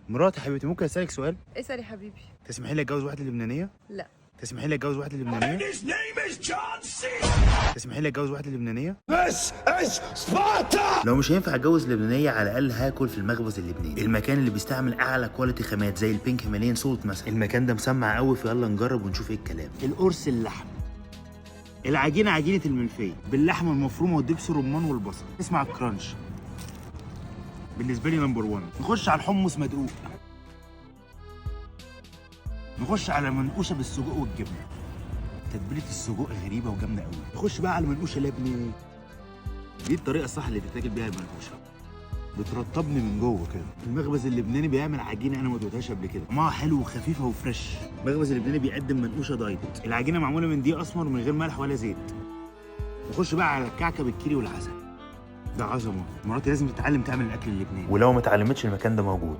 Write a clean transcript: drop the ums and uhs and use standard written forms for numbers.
مراتي حبيبتي، ممكن اسالك سؤال؟ اسأل يا حبيبي. تسمحي لي اتجوز واحده لبنانيه؟ لا. تسمحي لي اتجوز واحده لبنانيه؟ تسمحي لي اتجوز واحده لبنانيه؟ لو مش هينفع اتجوز لبنانيه، على الاقل هاكل في المخبز اللبناني، المكان اللي بيستعمل اعلى كواليتي خامات زي البينك هيمالين سولت مثلا. المكان ده مسمع قوي، فيلا نجرب ونشوف ايه الكلام. القرص اللحم، العجينه عجينه الملفيه باللحمه المفرومه ودبس الرمان والبصل. اسمع الكرانش، بالنسبه لي نمبر 1. نخش على الحمص مدقوق، نخش على منقوشه بالسجق والجبنه. تتبيله السجق غريبه وجامده قوي. نخش بقى على منقوشه لبني، دي الطريقه الصح اللي تتاكل بيها المنقوشه، بترطبني من جوه كده. المخبز اللبناني بيعمل عجينه انا ما دوقتهاش قبل كده، طعمها حلو وخفيفه وفريش. المخبز اللبناني بيقدم منقوشه دايت، العجينه معموله من دقيق اسمر من غير ملح ولا زيت. نخش بقى على الكعكه بالكيري والعسل، ده عظمه. مراتي لازم تتعلم تعمل الاكل اللبناني، ولو ما اتعلمتش المكان ده موجود.